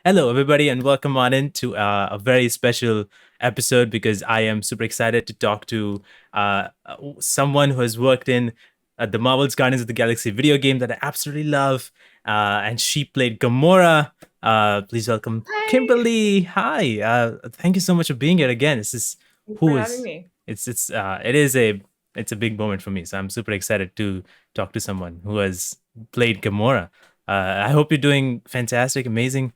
Hello, everybody, and welcome on into a very special episode because I am super excited to talk to someone who has worked in the Marvel's Guardians of the Galaxy video game that I absolutely love. And she played Gamora. Please welcome Hi. Kimberly. Hi. Thank you so much for being here again. This is Thanks for who having is me. it is a it's a big moment for me. So I'm super excited to talk to someone who has played Gamora. I hope you're doing fantastic, amazing.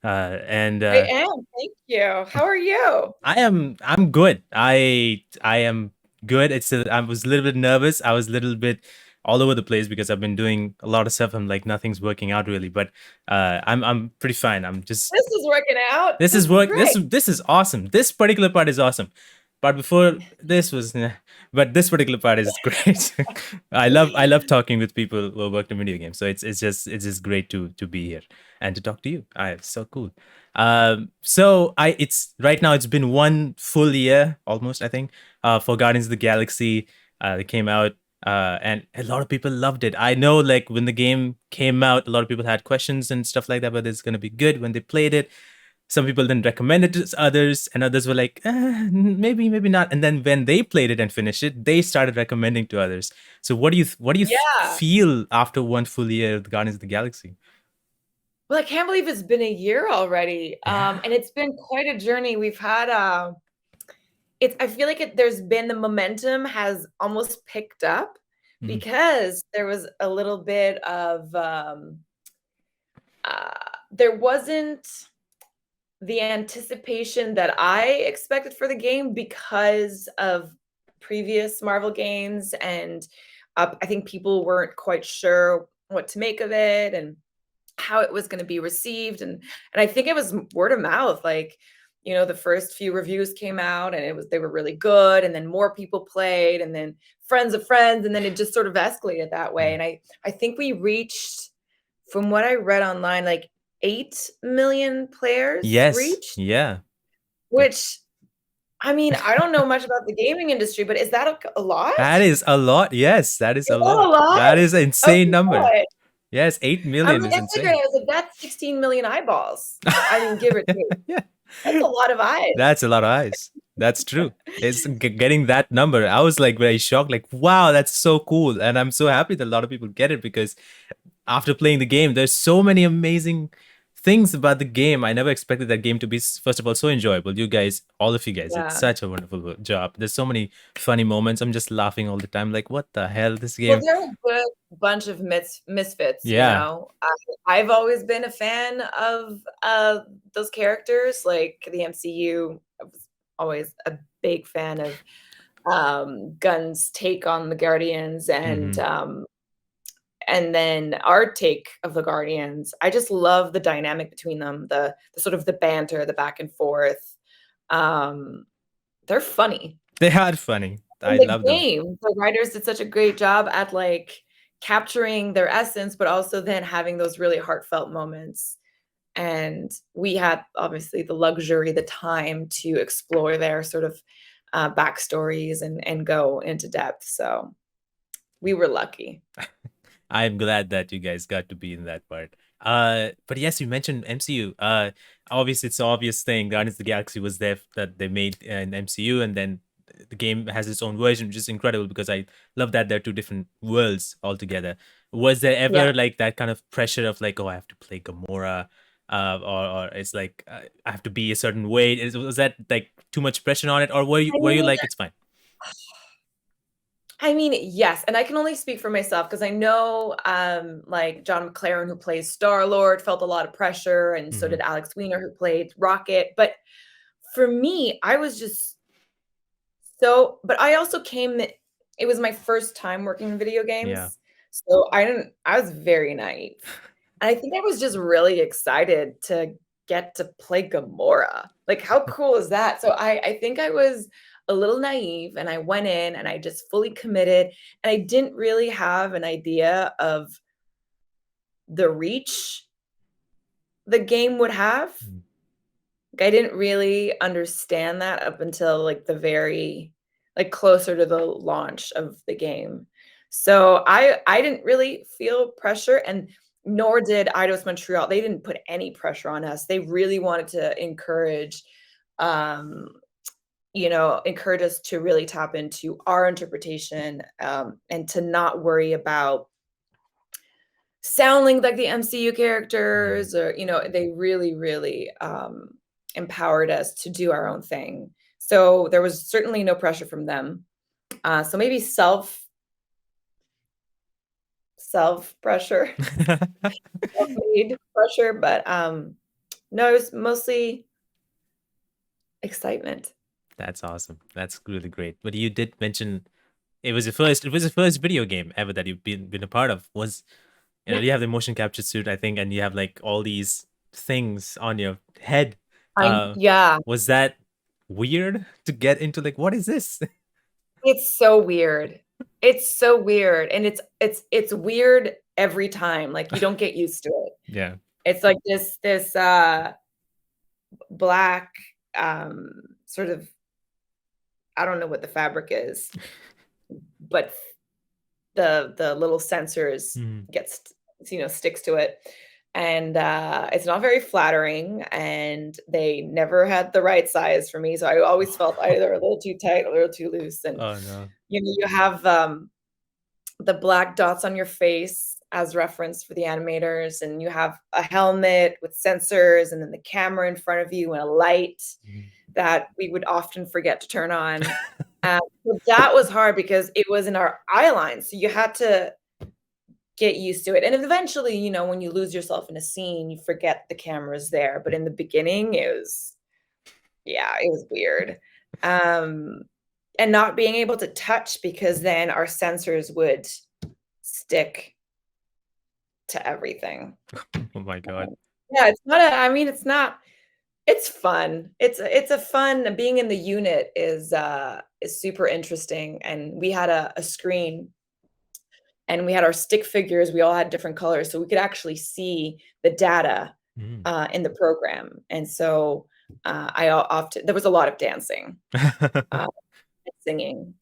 And I am. Thank you. How are you? I'm good. I am good. I was a little bit nervous. I was a little bit all over the place because I've been doing a lot of stuff. I'm like nothing's working out really, but I'm pretty fine. I'm just This is working out. this This is is work. great. This is awesome. This particular part is awesome. But before this was, but this particular part is great. I love talking with people who worked in video games. So it's just great to be here and to talk to you. It's so cool. So I it's right now it's been one full year almost I think for Guardians of the Galaxy. It came out and a lot of people loved it. I know like when the game came out, a lot of people had questions and stuff like that, whether it's gonna be good when they played it. Some people then recommended it to others, and others were like, maybe, maybe not. And then when they played it and finished it, they started recommending to others. So what do you Yeah. feel after one full year of the Guardians of the Galaxy? Well, I can't believe it's been a year already. Yeah. And it's been quite a journey. We've had I feel like there's been the momentum has almost picked up Mhm. because there was a little bit of uh there wasn't the anticipation that I expected for the game because of previous Marvel games, and I think people weren't quite sure what to make of it and how it was going to be received, and I think it was word of mouth. Like, the first few reviews came out, and they were really good, and then more people played, and then friends of friends, and then it just sort of escalated that way. Mhm. And I think we reached, from what I read online, like 8 million players Yes. reached, Yeah. which, I mean, I don't know much about the gaming industry, but is that a lot? That is a lot. Yes, that is Is a that a lot. lot? That is an Oh insane my number. god. Yes, 8 I million mean, is I figured, insane. I was like, that's 16 million eyeballs. I mean, give or take. Yeah. That's a lot of eyes. That's a lot of eyes. That's true. It's getting that number. I was like very shocked. Like, wow, that's so cool, and I'm so happy that a lot of people get it because after playing the game, there's so many amazing things about the game. I never expected that game to be, first of all, so enjoyable. You guys, all of you guys, did Yeah. such a wonderful job. There's so many funny moments. I'm just laughing all the time. Like, what the hell? This Well, game. they're a good bunch of misfits, you Yeah. know? I've always been a fan of those characters, like the MCU. I was always a big fan of Gunn's take on the Guardians, Hmm. and then our take of the Guardians. I just love the dynamic between them, the sort of the banter, the back and forth. Um, they're funny. They are funny. In I the love them. game, the writers did such a great job at, like, capturing their essence, but also then having those really heartfelt moments, and we had, obviously, the luxury, the time to explore their sort of, backstories and go into depth, so we were lucky. I'm glad that you guys got to be in that part. But yes, you mentioned MCU. Obviously, it's an obvious thing. Guardians of the Galaxy was there that they made an MCU, and then the game has its own version, which is incredible because I love that there are two different worlds altogether. Was there Yeah. ever like that kind of pressure of like, oh, I have to play Gamora, or it's like I have to be a certain way? Was that like too much pressure on it, or were you I were you mean like it's fine? yes, and I can only speak for myself because I know, like, John McClaren, who plays Star-Lord, felt a lot of pressure, and so Hmm. did Alex Weiner, who played Rocket, but for me, I was just but I also it was my first time working in video Yeah. games, so I was very naive. And I think I was just really excited to get to play Gamora. Like, how cool is that? So I think I was a little naive, and I went in and I just fully committed, and I didn't really have an idea of the reach the game would have. Mm. Like, I didn't really understand that up until, like, the very like, closer to the launch of the game. So I didn't really feel pressure, and nor did Eidos Montreal. They didn't put any pressure on us. They really wanted to encourage, encourage us to really tap into our interpretation, and to not worry about sounding like the MCU characters, or they really, really empowered us to do our own thing. So there was certainly no pressure from them. So maybe self pressure, self-made pressure, but no, it was mostly excitement. That's awesome. That's really great. But you did mention it was the first video game ever that you've been a part of. Yeah. You have the motion capture suit, I think, and you have like all these things on your head. Yeah, Was that weird to get into? Like, what is this? it's so weird. It's so weird, and it's weird every time. Like, you don't get used to it. Yeah. It's like this black sort of, I don't know what the fabric is, but the little sensors gets sticks to it, and it's not very flattering, and they never had the right size for me, so I always felt either a little too tight or a little too loose. And Oh no. you have the black dots on your face as reference for the animators, and you have a helmet with sensors, and then the camera in front of you, and a light that we would often forget to turn on. So that was hard because it was in our eye line, so you had to get used to it. And eventually, when you lose yourself in a scene, you forget the camera's there. But in the beginning, it was weird. And not being able to touch, because then our sensors would stick to everything. Oh my god. Yeah, it's fun. It's a fun, being in the unit is super interesting. And we had a screen, and we had our stick figures. We all had different colors, so we could actually see the data in the program. And so there was a lot of dancing, singing,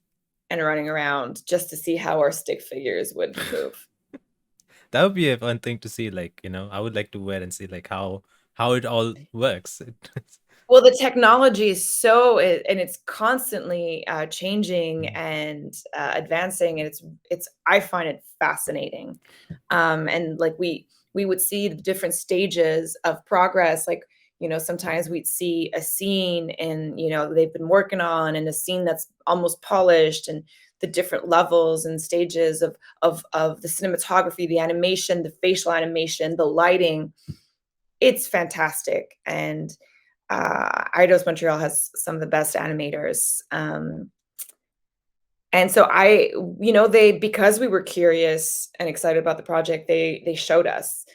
and running around just to see how our stick figures would move. That would be a fun thing to see. Like, I would like to wear and see like how it all works. Well, the technology is and it's constantly changing and advancing, and I find it fascinating. And like we would see the different stages of progress. Like, sometimes we'd see a scene, and they've been working on, and a scene that's almost polished, and the different levels and stages of the cinematography, the animation, the facial animation, the lighting. It's fantastic. And Eidos Montreal has some of the best animators. And so because we were curious and excited about the project, they showed us,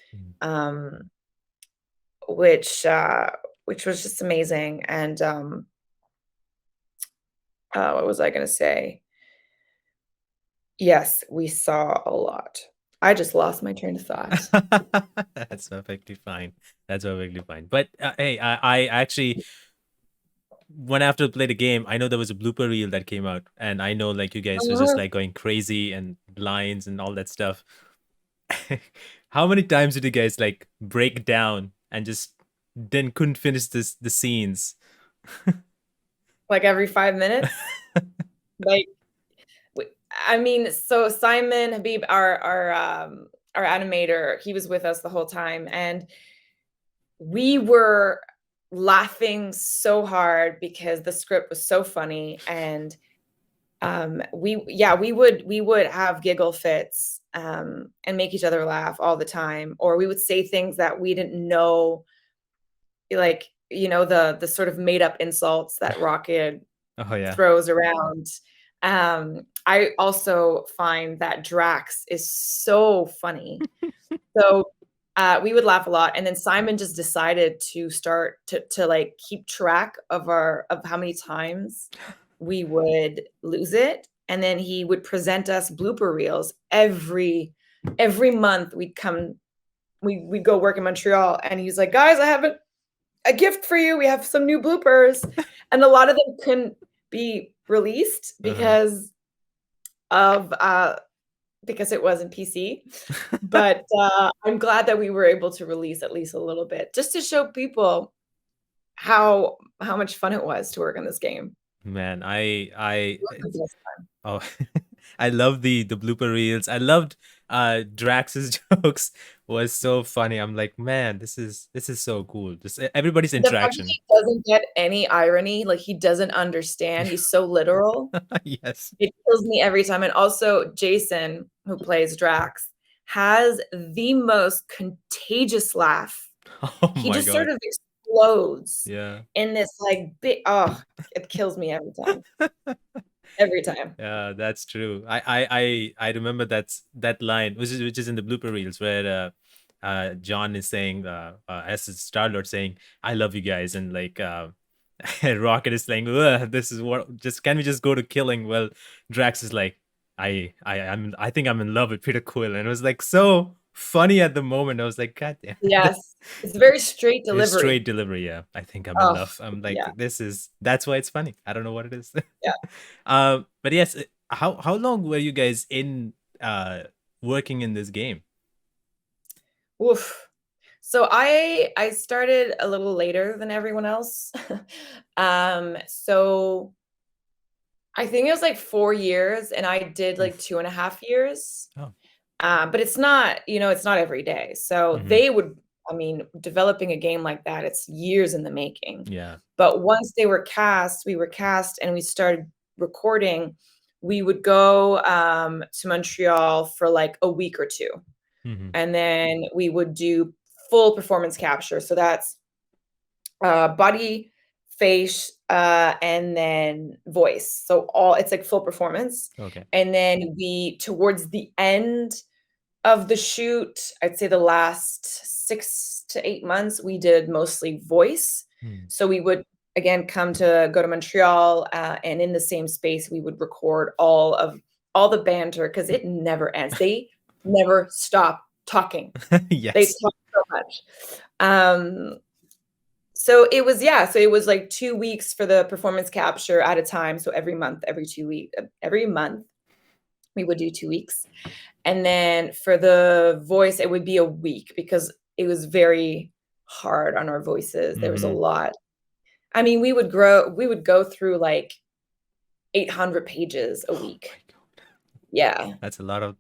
which was just amazing. And what was I going to say? Yes, we saw a lot. I just lost my train of thought. That's perfectly fine. That's perfectly fine. But hey, I actually, when after I played the game, I know there was a blooper reel that came out, and I know like you guys were just like going crazy and lines and all that stuff. How many times did you guys like break down and just then couldn't finish the scenes? Like every 5 minutes? Like, I mean, so Simon Habib, our animator, he was with us the whole time, and we were laughing so hard because the script was so funny. And we would have giggle fits, and make each other laugh all the time. Or we would say things that we didn't know, like, the sort of made up insults that Rocket throws around. I also find that Drax is so funny. So we would laugh a lot. And then Simon just decided to start to like keep track of how many times we would lose it. And then he would present us blooper reels every month. We'd go work in Montreal, and he's like, guys, I have a gift for you. We have some new bloopers. And a lot of them couldn't be released because of because it wasn't PC. But I'm glad that we were able to release at least a little bit, just to show people how much fun it was to work on this game. Man, I It was the best time. oh, I love the blooper reels. I loved Drax's jokes was so funny. I'm like, man, this is so cool. Just everybody's The fact that interaction. he doesn't get any irony, like he doesn't understand, he's so literal. Yes. It kills me every time. And also, Jason, who plays Drax, has the most contagious laugh. Oh He my just sort God. of explodes Yeah. in this like big, oh, it kills me every time. Every time. Yeah, that's true. I remember that line, which is in the blooper reels where John is saying as Star-Lord saying, "I love you guys," and like Rocket is saying, "Ugh, this is what just can we just go to killing?" Well, Drax is like, I think I'm in love with Peter Quill, and it was like so funny at the moment. I was like, God damn. Yes. It's very straight It's delivery. straight delivery, yeah. I think I'm in Oh, love. I'm like, yeah. that's why it's funny. I don't know what it is. Yeah. But yes, how long were you guys in working in this game? Oof. So I started a little later than everyone else. So I think it was like 4 years, and I did like Oof. 2.5 years. Oh. But it's not, it's not every day. So Hmm. they would, I mean, developing a game like that, it's years in the making. Yeah. But once they were cast, we were cast and we started recording, we would go to Montreal for like a week or two. Hmm. And then we would do full performance capture. So that's body, face, and then voice. So all it's like full performance. Okay. And then we towards the end of the shoot, I'd say the last 6 to 8 months, we did mostly voice. Hmm. So we would again go to Montreal, and in the same space, we would record all the banter because it never ends. They never stop talking. They Yes. talk so much. So it was, yeah, so it was like 2 weeks for the performance capture at a time. So every month, every 2 week, every month, we would do 2 weeks. And then for the voice, it would be a week because it was very hard on our voices. There was a Hmm. lot. I mean, we would go through like 800 pages a Oh my week. God. Yeah. Yeah. That's a lot.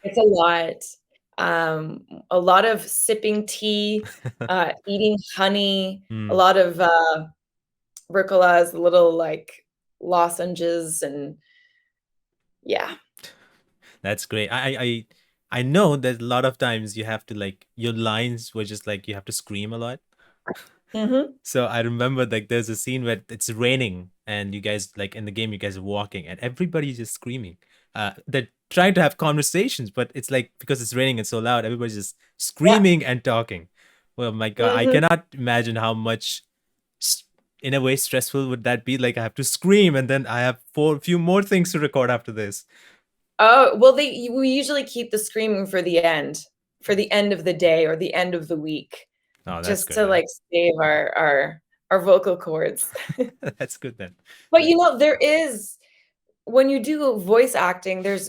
It's a lot. A lot of sipping tea, eating honey, a Hmm. lot of Ricolas, little like lozenges, and yeah. That's great. I know that a lot of times you have to like your lines were just like you have to scream a lot. Mhm. So I remember like there's a scene where it's raining and you guys like in the game you guys are walking and everybody's just screaming. They're trying to have conversations, but it's like because it's raining and so loud, everybody's just Yeah. screaming and talking. Well, my God, I Mhm. cannot imagine how much, s- in a way, stressful would that be. Like I have to scream and then I have few more things to record after this. Oh, well, we usually keep the screaming for the end of the day or the end of the week, Oh, that's just good to then. like save our vocal cords. That's good then. But there is when you do voice acting, there's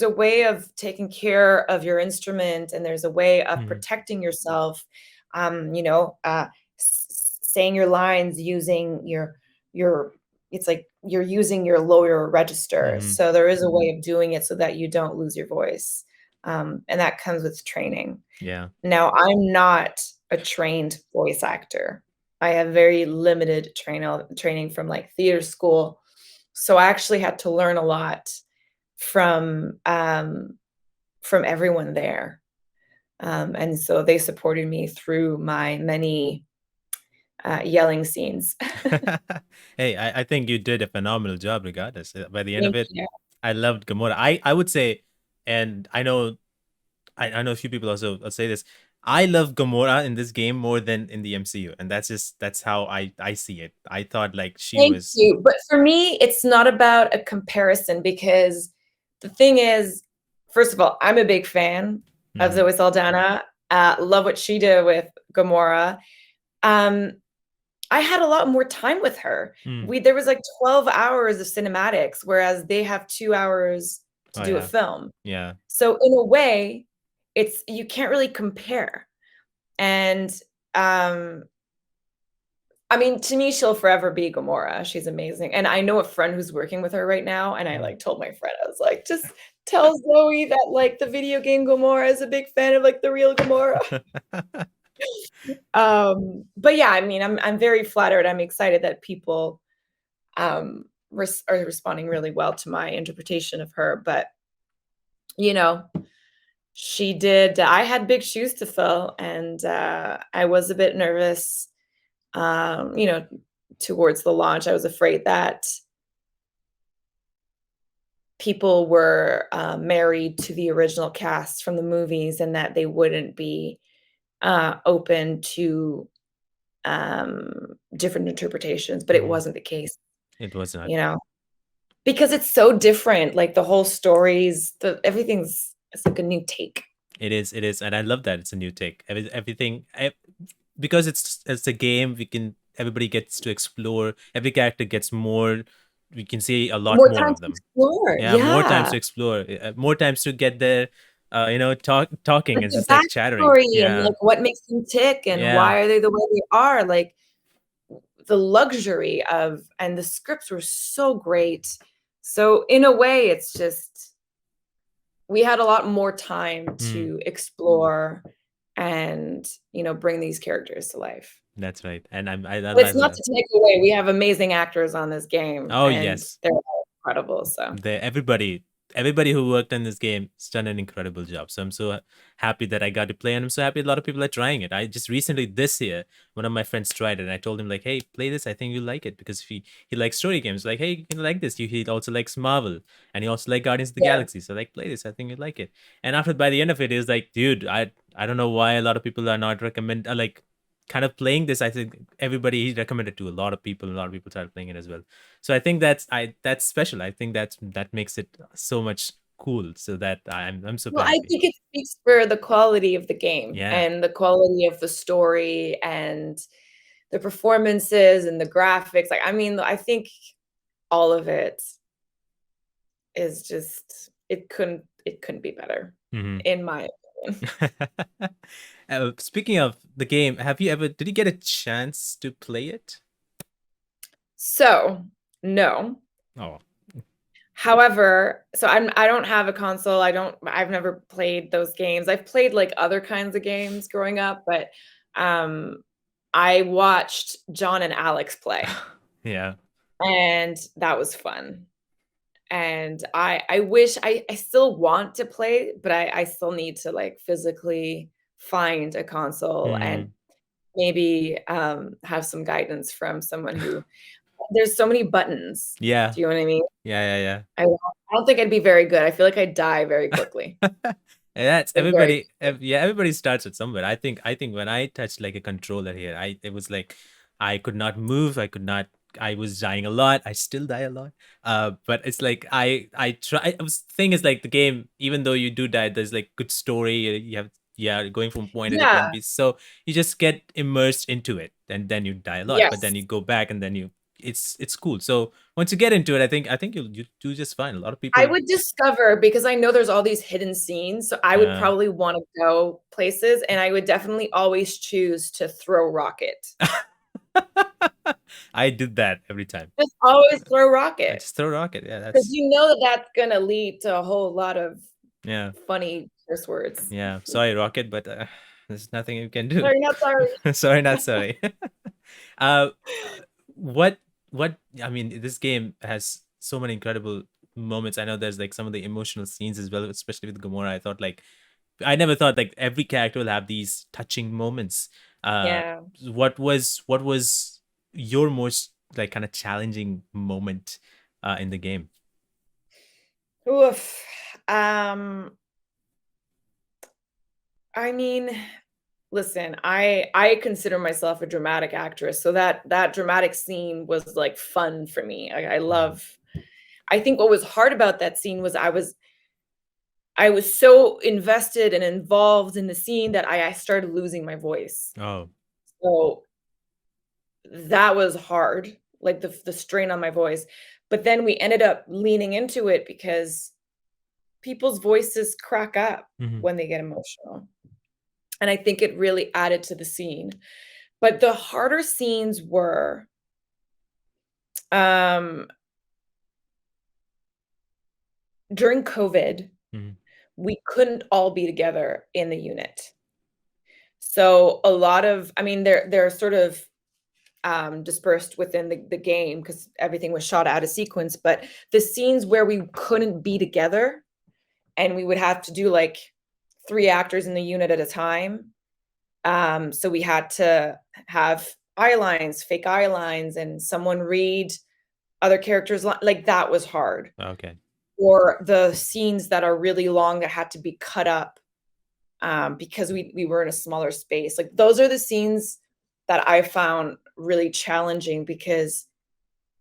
a way of taking care of your instrument, and there's a way of Hmm. protecting yourself. Saying your lines using your it's like you're using your lower register. Hmm. So there is a way of doing it so that you don't lose your voice, and that comes with training. Yeah. Now, I'm not a trained voice actor. I have very limited training from, like, theater school, so I actually had to learn a lot from, everyone there, and so they supported me through my many, yelling scenes. Hey, I think you did a phenomenal job regardless. By the end of Thank it, you. I loved Gamora. I would say, and I know a few people also say this. I love Gamora in this game more than in the MCU, and that's how I see it. I thought like she Thank was. you, but for me, it's not about a comparison because the thing is, first of all, I'm a big fan of Mhm. Zoe Saldana, love what she did with Gamora. Um, I had a lot more time with her. Mm. There was like 12 hours of cinematics, whereas they have 2 hours to Oh do a yeah. film. Yeah. So in a way, it's you can't really compare. And um I mean, to me, she'll forever be Gamora. She's amazing. And I know a friend who's working with her right now, and I like told my friend, I was like, just tell Zoe that like the video game Gamora is a big fan of like the real Gamora. But yeah, I mean, I'm very flattered. I'm excited that people are responding really well to my interpretation of her. But you know, she did. I had big shoes to fill, and I was a bit nervous. You know, towards the launch, I was afraid that people were married to the original cast from the movies, and that they wouldn't be open to different interpretations. But it Mhm. wasn't the case, It was not. you know. Because it's so different, like, the whole stories, the everything's it's like a new take. It is, and I love that it's a new take. Everything, because it's a game. We can everybody gets to explore. Every character gets more. We can see a lot More more time of to them. explore, Yeah, more times yeah. to explore, more times to get there. Talking. Like, It's the just like chattering. backstory and, Yeah, like, what makes them tick and yeah. why are they the way they are, like, the luxury of and the scripts were so great. So, in a way, it's just we had a lot more time Mm, to explore and, bring these characters to life. that's right. And I But it's love not that. to take away, we have amazing actors on this game, Oh and yes, they're all incredible, so everybody who worked on this game has done an incredible job. So I'm so happy that I got to play, and I'm so happy a lot of people are trying it. I just recently this year, one of my friends tried it, and I told him like, "Hey, play this. I think you'll like it because he likes story games. Like, hey, you like this. He also likes Marvel, and he also like Guardians of the yeah. Galaxy. So like, play this. I think you'll like it." And after by the end of it, he was like, "Dude, I don't know why a lot of people are not like." Kind of playing this, I think everybody he recommended to a lot of people. A lot of people started playing it as well. So I think that's special. I think that makes it so much cool. So that I'm super Well, I happy. think it speaks for the quality of the game Yeah. and the quality of the story and the performances and the graphics, like, I mean, I think all of it is just it couldn't be better, Hmm. in my opinion. Speaking of the game, did you get a chance to play it? So, no. Oh. However, I don't have a console, I've never played those games. I've played, like, other kinds of games growing up, but, um, I watched John and Alex play, Yeah. and that was fun. And I wish I still want to play, but I still need to, like, physically find a console and Hmm. maybe, have some guidance from someone who there's so many buttons. Yeah. Do you know what I mean? Yeah. Yeah. I don't think I'd be very good. I feel like I'd die very quickly. And that's Like, very yeah, everybody starts with somewhere. I think when I touched like a controller here, it was like I could not move. I was dying a lot. I still die a lot. But it's like I try. Thing is like the game, even though you do die, there's like good story. You have yeah, going from point A to point yeah. B. So you just get immersed into it, and then you die a lot. But then Yes. you go back, and then it's cool. So once you get into it, I think you do just fine. A lot of I people, would discover because I know there's all these hidden scenes, so I would uh, probably wanna go places, and I would definitely always choose to throw rocket. I did that every time. Just always throw I rocket. just throw rocket. Yeah, 'Cause that's you know that that's gonna lead to a whole lot of yeah, funny curse words. yeah. Sorry, rocket, but there's nothing you can do. Sorry, not sorry. Sorry, not sorry. uh, what I mean, this game has so many incredible moments. I know there's like some of the emotional scenes as well, especially with Gamora. I never thought like every character will have these touching moments. Uh, Yeah. what was your most like kind of challenging moment in the game? Oof. Um, I mean, listen, I consider myself a dramatic actress, so that dramatic scene was, like, fun for me. Mhm. I think what was hard about that scene was I was so invested and involved in the scene that I started losing my voice. Oh, So, that was hard, like, the strain on my voice, but then we ended up leaning into it because people's voices crack up Hmm. when they get emotional. And I think it really added to the scene. But the harder scenes were um during COVID, Hmm. we couldn't all be together in the unit. So a lot of, I mean, they're sort of dispersed within the game because everything was shot out of sequence. But the scenes where we couldn't be together and we would have to do like 3 actors in the unit at a time. So we had to have eye lines, fake eye lines, and someone read other characters like that was hard. Okay. Or the scenes that are really long that had to be cut up because we were in a smaller space. Like those are the scenes that I found really challenging because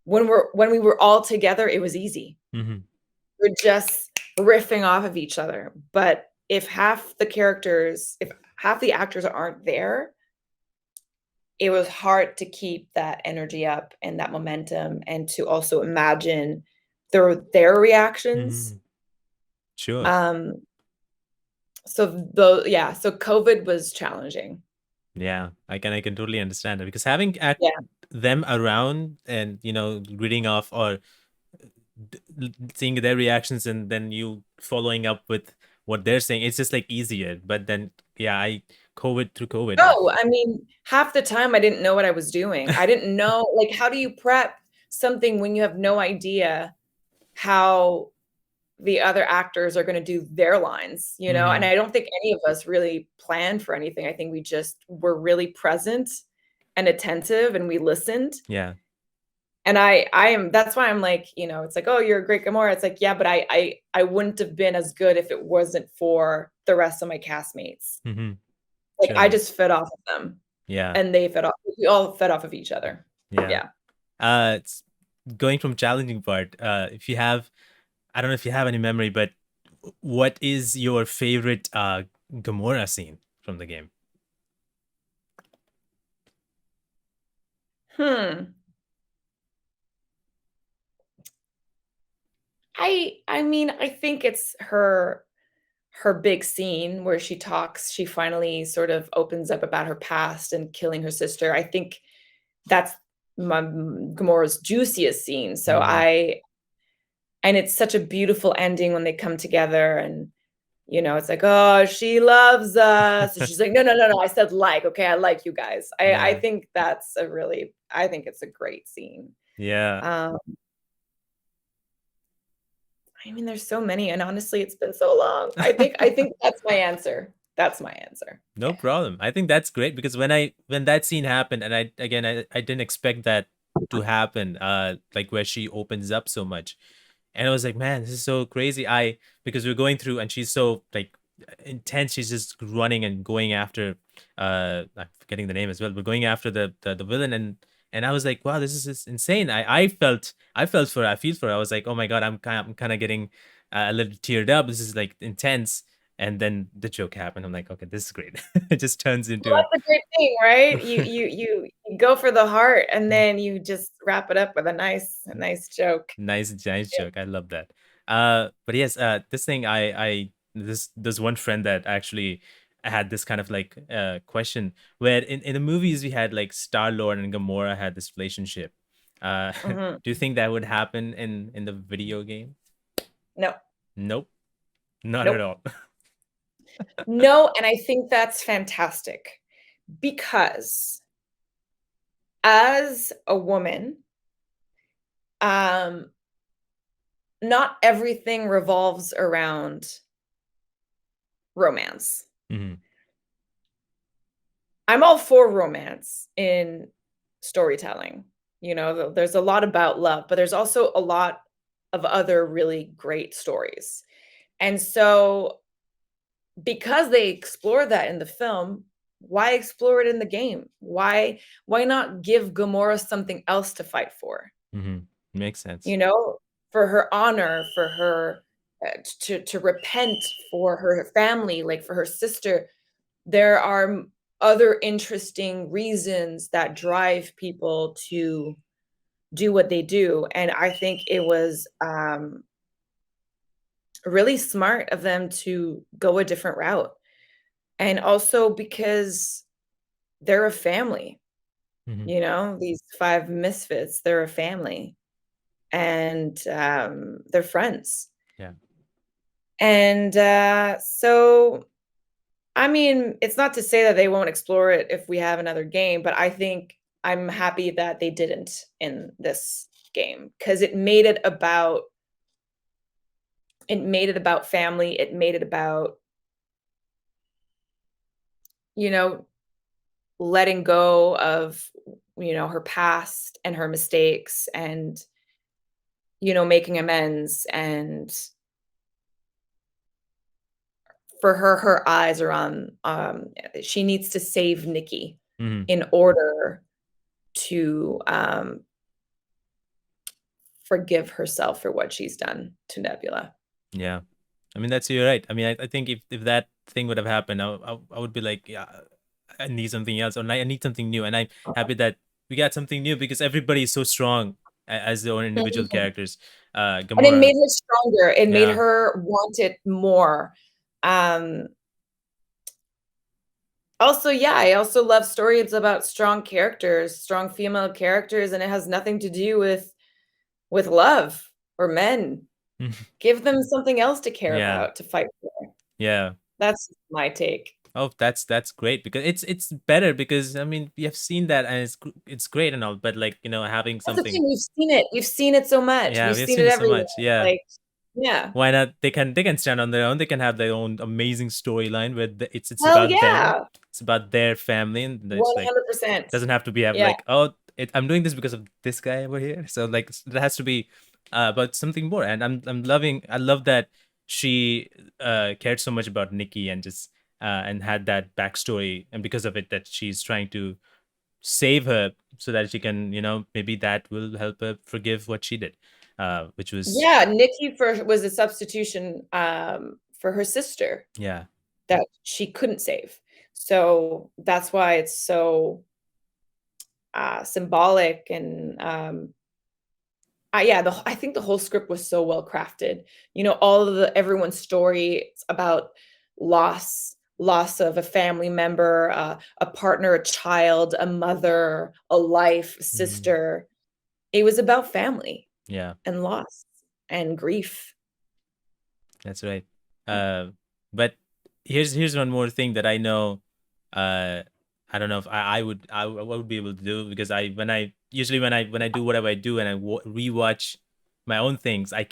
when we were all together, it was easy. Hmm. We're just riffing off of each other. But if if half the actors aren't there, it was hard to keep that energy up and that momentum and to also imagine their reactions. Hmm. Sure. Um, so COVID was challenging. Yeah, I can totally understand that because having Yeah. them around and reading off or seeing their reactions and then you following up with what they're saying, it's just like easier. But then yeah, I COVID through COVID. No, I mean, half the time I didn't know what I was doing. I didn't know, like, how do you prep something when you have no idea how the other actors are gonna do their lines, you know? And Hmm. I don't think any of us really planned for anything. I think we just were really present and attentive, and we listened. Yeah. And I am that's why I'm like, it's like, "Oh, you're a great Gamora." It's like, yeah, but I wouldn't have been as good if it wasn't for the rest of my castmates. Hmm. Like, I Sure. just fed off of them, Yeah. and they fed off we all fed off of each other. Yeah. Yeah. It's going from challenging part. If you have, I don't know if you have any memory, but what is your favorite Gamora scene from the game? Hmm. I mean, I think it's her big scene where she finally sort of opens up about her past and killing her sister. I think that's Gamora's juiciest scene. So Hmm. I and it's such a beautiful ending when they come together and it's like, "Oh, she loves us." And she's like, "No, no, no, no. I said like, okay, I like you guys." I Yeah. think I think it's a great scene. Yeah. Um, I mean, there's so many, and honestly, it's been so long. I think that's my answer. That's my answer. No problem. I think that's great because when that scene happened and I didn't expect that to happen, like where she opens up so much. And I was like, man, this is so crazy. Because we're going through and she's so like intense, she's just running and going after I'm forgetting the name as well, but going after the villain and I was like, wow, this is just insane. I felt for her, I feel for her. I was like, oh my god, I'm kind of getting a little teared up. This is like intense. And then the joke happened. I'm like, okay, this is great. It just turns Well, into that's a great thing, right? You go for the heart, and then you just wrap it up with a nice joke. nice Yeah. joke. I love that. But yes, this thing there's one friend that actually had this kind of like question where in the movies we had like Star-Lord and Gamora had this relationship. Mhm. Do you think that would happen in the video game? No, Nope, not at nope. all. No, and I think that's fantastic because as a woman, um, not everything revolves around romance. Hmm. I'm all for romance in storytelling. There's a lot about love, but there's also a lot of other really great stories. And so, because they explore that in the film, why explore it in the game? Why not give Gamora something else to fight for? Hmm. Makes sense. You know, for her honor, for her to repent for her family, like for her sister. There are other interesting reasons that drive people to do what they do, and I think it was really smart of them to go a different route. And also because they're a family, Mhm. you know, these 5 misfits, they're a family, and, they're friends. Yeah. And, so, I mean, it's not to say that they won't explore it if we have another game, but I think I'm happy that they didn't in this game because it made it about family, it made it about, you know, letting go of, her past and her mistakes and, making amends, and for her eyes are on, she needs to save Nikki Mhm. in order to, forgive herself for what she's done to Nebula. Yeah. I mean, you're right. I mean, I think if that thing would have happened, I would be like, yeah, I need something else, or I need something new. And I'm happy that we got something new because everybody is so strong as their own individual Mhm. characters. And it Gamora, made her stronger, it made yeah. her want it more. Um, Also, yeah, I also love stories about strong characters, strong female characters, and it has nothing to do with love or men. Give them something else to care Yeah, about, to fight for. yeah. That's my take. Oh, that's great because it's better because I mean we have seen that and it's great and all, but like having That's the something. thing, we've seen it so much, Yeah, we've we have seen seen it it so everywhere, much. Yeah, like yeah. why not? They can stand on their own. They can have their own amazing storyline where it's Hell about them. yeah, It's about their family, and it's like 100%. doesn't have to be have Yeah. like I'm doing this because of this guy over here. So like it has to be about something more. And I love that she cared so much about Nikki and just and had that backstory, and because of it that she's trying to save her so that she can maybe that will help her forgive what she did, which was Yeah, Nikki was a substitution, for her sister yeah. that she couldn't save. So, that's why it's so, symbolic and, yeah, I think the whole script was so well crafted. All of everyone's story about loss of a family member, a partner, a child, a mother, a life, a Mhm. sister. It was about family Yeah, and loss and grief. that's right. Uh, but here's one more thing that I know. Uh, I don't know if I would be able to do because when I usually when I do whatever I do and I rewatch my own things, I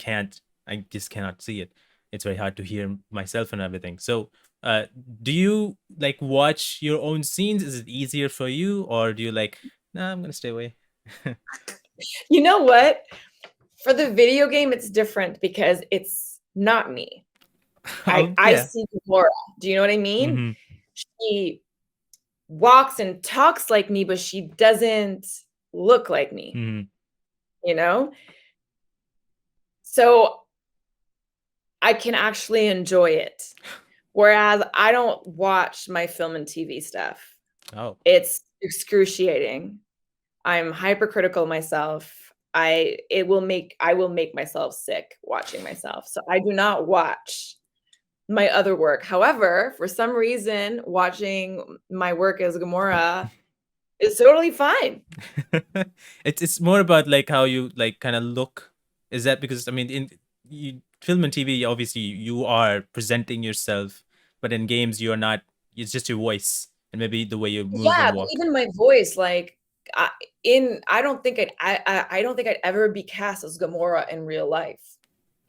just cannot see it. It's very hard to hear myself and everything. So, do you like watch your own scenes? Is it easier for you, or do you like? Nah, I'm gonna stay away. You know what? For the video game, it's different because it's not me. I Oh I yeah. see Gamora. Do you know what I mean? Mm-hmm. She walks and talks like me, but she doesn't look like me, Mm-hmm. you know? So I can actually enjoy it. Whereas I don't watch my film and TV stuff. Oh. It's excruciating. I'm hypercritical myself. I will make myself sick watching myself. So I do not watch my other work. However, for some reason, watching my work as Gamora is totally fine. It's more about like how you like kind of look. Is that because I mean in film and TV obviously you are presenting yourself, but in games you're not. It's just your voice and maybe the way you move Yeah, and but walk. even my voice, like, I don't think I don't think I'd ever be cast as Gamora in real life.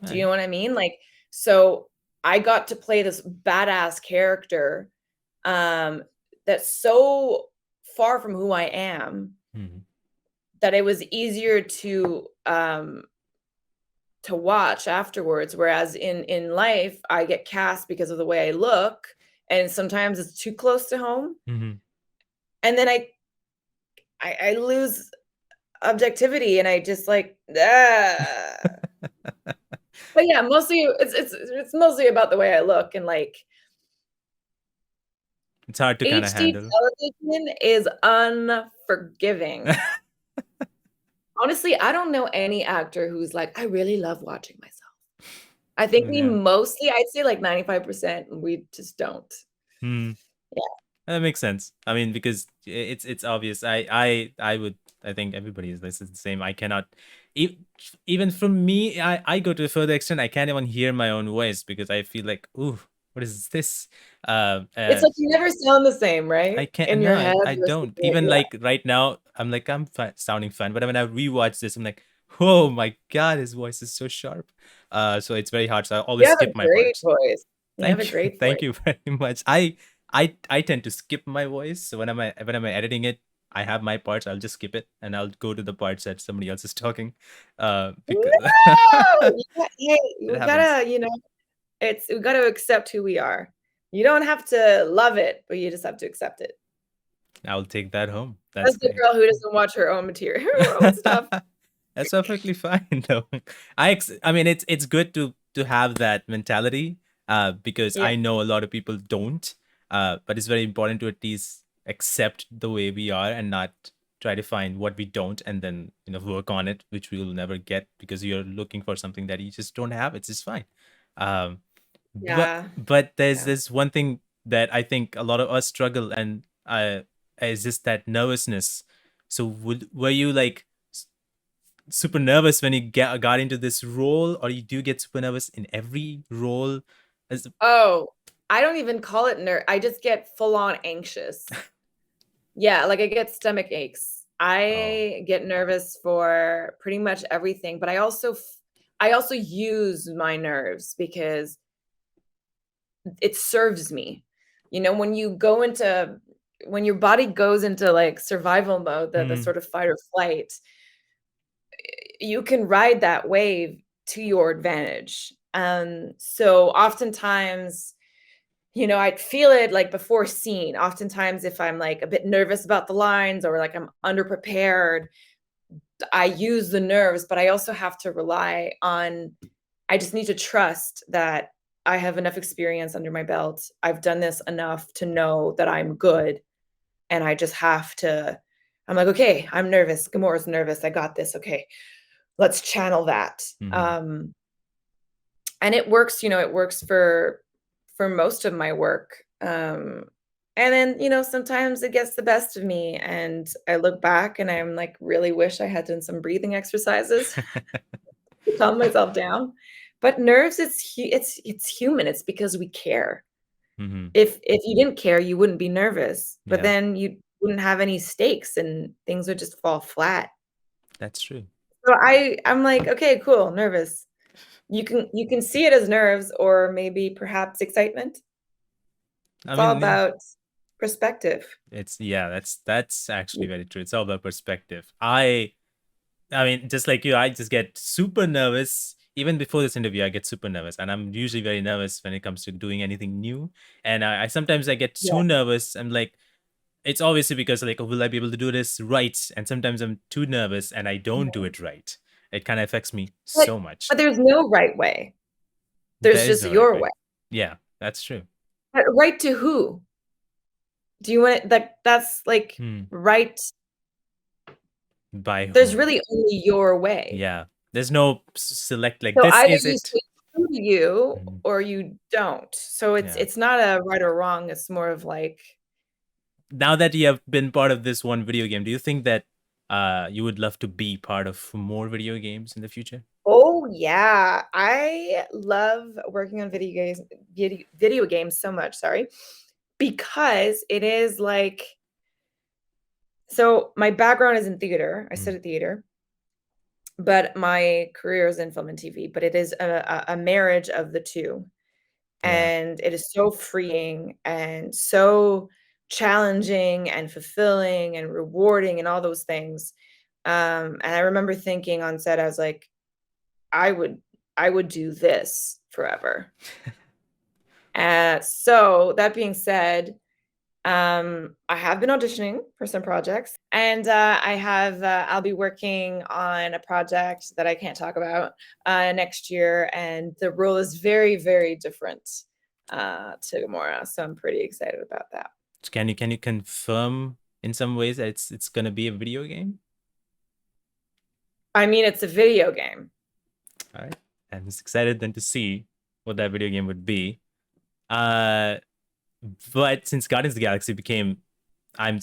Do you Right. know what I mean? Like, so I got to play this badass character, um, that's so far from who I am Mhm. that it was easier to watch afterwards. Whereas in life, I get cast because of the way I look, and sometimes it's too close to home, Mhm. and then I lose objectivity, and I just like, ah. But yeah, mostly it's mostly about the way I look, and like It's hard to kind of HD handle. television is unforgiving. Honestly, I don't know any actor who's like, "I really love watching myself." I think we Yeah. mostly, I'd say like 95%, we just don't. Hmm. Yeah. That makes sense. I mean, because it's obvious. I think everybody is this is the same. I cannot e- even from me, I go to a further extent. I can't even hear my own voice because I feel like, ooh, what is this? Uh, It's uh like you never sound the same, I right? can't In no, your head I versus don't. Even yeah. like right now, I'm like sounding fine, but when I rewatch this, I'm like, oh my god, his voice is so sharp. So it's very hard. So I You always have a skip my great parts. voice. You have a Thank you. great Thank voice. you very much. I tend to skip my voice. So when I'm editing it, I have my parts, I'll just skip it and I'll go to the parts that somebody else is talking. Because No! Hey, it we happens. gotta, we gotta accept who we are. You don't have to love it, but you just have to accept it. I'll take that home. That's That's the great. girl who doesn't watch her own material, her own stuff. That's perfectly fine though. I mean it's good to have that mentality because Yeah. I know a lot of people don't. But it's very important to at least accept the way we are and not try to find what we don't and then work on it, which we will never get because you're looking for something that you just don't have. It's just fine. Um, but Yeah. there's Yeah. this one thing that I think a lot of us struggle and is just that nervousness. So were you like super nervous when you got into this role, or you do get super nervous in every role? As Oh, I don't even call it I just get full on anxious. Yeah, like I get stomach aches. oh, I get nervous for pretty much everything, but I also use my nerves because it serves me. When your body goes into like survival mode, the hmm, sort of fight or flight, you can ride that wave to your advantage. So oftentimes, I'd feel it like before scene. Oftentimes, if I'm like a bit nervous about the lines or like I'm underprepared, I use the nerves, but I also have to rely on, I just need to trust that I have enough experience under my belt. I've done this enough to know that I'm good. And I just have to, I'm like, okay, I'm nervous. Gamora's nervous. I got this. Okay, let's channel that. hmm. And it works, it works for most of my work. And then, sometimes it gets the best of me and I look back and I'm like, really wish I had done some breathing exercises to calm myself down. But nerves, it's human. It's because we care. Hmm. If you didn't care, you wouldn't be nervous. But Yeah, then you wouldn't have any stakes and things would just fall flat. that's true. So I'm like, okay, cool, nervous. You can see it as nerves or maybe perhaps excitement. I It's all mean, about perspective. it's yeah, that's actually very true. It's all about perspective. I mean, just like you, I just get super nervous. Even before this interview, I get super nervous, and I'm usually very nervous when it comes to doing anything new. And I sometimes I get Yeah. so nervous. I'm like, it's obviously because like, oh, will I be able to do this right? And sometimes I'm too nervous and I don't do it right. It kind of affects me But so much. but there's no right way. There's There is just no right your way. way. Yeah, that's true. But right to who? Do you want like that's like Hmm. right? By There's whom? really only your way. Yeah. There's no select like So this either is you it. stay true to you Mhm. or you don't. So it's Yeah. it's not a right or wrong. It's more of like, Now that you have been part of this one video game, do you think that you would love to be part of more video games in the future? oh yeah, I love working on video games so much, sorry, because it is like, so my background is in theater. I Mm, studied theater, but my career is in film and TV, but it is a marriage of the two. yeah. And it is so freeing and so challenging and fulfilling and rewarding and all those things. And I remember thinking on set, I was like, I would I would do this forever. So that being said, I have been auditioning for some projects, and I'll be working on a project that I can't talk about next year, and the role is very, very different to Gamora. So I'm pretty excited about that. Can you confirm in some ways that it's gonna be a video game? I mean, it's a video game. All right. I'm just excited then to see. what that video game would be. Uh, but since Guardians of the Galaxy became, I'm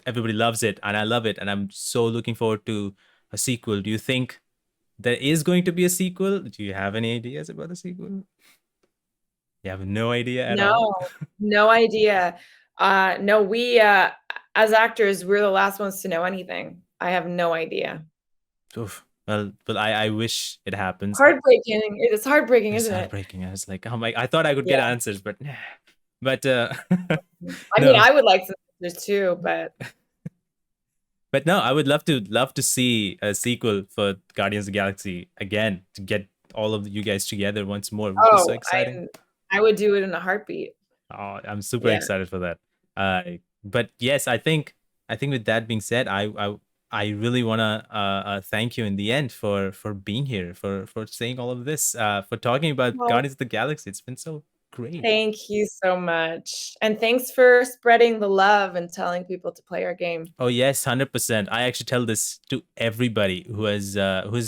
everybody loves it and I love it, and I'm so looking forward to a sequel. Do you think there is going to be a sequel? Do you have any ideas about the sequel? You have no idea at No, all? no idea. No, we as actors, we're the last ones to know anything. I have no idea. Oof. Well, I wish it happens. Heartbreaking. It is heartbreaking, It's isn't it? heartbreaking. I was like, oh my, I thought I could get Yeah. answers, but nah. But I mean, no. I would like some answers too, but But no, I would love to see a sequel for Guardians of the Galaxy again, to get all of you guys together once more. It would be so oh, exciting. I would do it in a heartbeat. Oh, I'm super Yeah. excited for that. But yes, I think with that being said, I really wanna thank you in the end for being here, for saying all of this, for talking about Well, Guardians of the Galaxy. It's been so great. thank you so much. And thanks for spreading the love and telling people to play our game. Oh yes, 100%. I actually tell this to everybody who's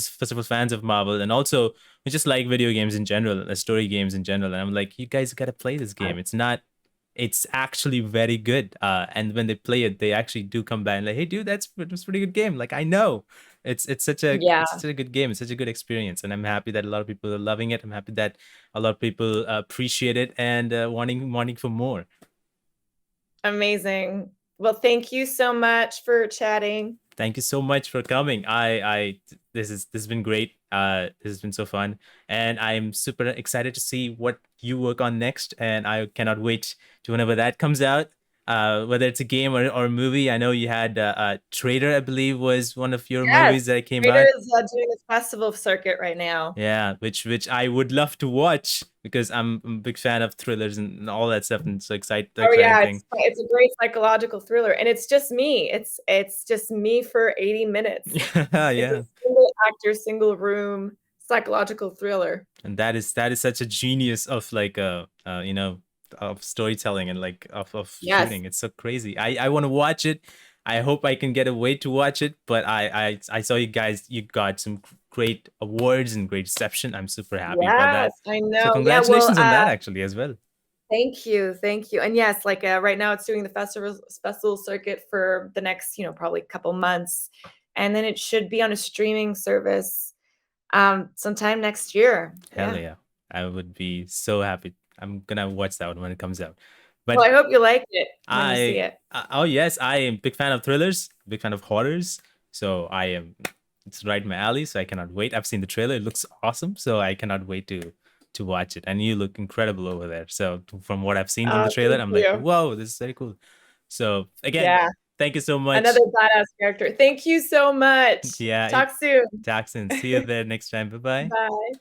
first of all fans of Marvel, and also who just like video games in general, story games in general. And I'm like, you guys gotta play this game. It's actually very good. And when they play it, they actually do come back and like, hey dude, that's a pretty good game. Like I know. Yeah, It's such a good game. It's such a good experience. And I'm happy that a lot of people are loving it. I'm happy that a lot of people appreciate it and wanting for more. amazing. Well, thank you so much for chatting. Thank you so much for coming. This has been great. This has been so fun, and I'm super excited to see what you work on next. And I cannot wait to whenever that comes out. Whether it's a game or a movie. I know you had Trader, I believe, was one of your Yes, movies that came Trader out. is doing this festival circuit right now. Yeah, which I would love to watch because I'm a big fan of thrillers and all that stuff, and so Oh exciting yeah, thing. it's a great psychological thriller, and it's just me. It's just me for 80 minutes. It's a Yeah. single actor, single room psychological thriller. And that is such a genius of like you know, of storytelling and like of Yes. shooting. It's so crazy. I want to watch it. I hope I can get a way to watch it, but I saw you guys, you got some great awards and great reception. I'm super happy about Yes, that. I So know. Yeah, well, congratulations on that actually as well. thank you, thank you. And yes, like right now, it's doing the festival circuit for the next, probably couple months, and then it should be on a streaming service sometime next year. Hell Yeah. yeah. I would be so happy. I'm gonna watch that one when it comes out. But Well, I hope you like it when you see I it. oh yes, I am big fan of thrillers, big fan of horrors. So I am, it's right in my alley. So I cannot wait. I've seen the trailer; it looks awesome. So I cannot wait to watch it. And you look incredible over there. So from what I've seen from the trailer, Thank I'm like, you. whoa, this is very cool. So again, Yeah, thank you so another much. badass character. Thank you so much. Yeah, Talk soon. Jackson. See you there next time. Bye bye. Bye.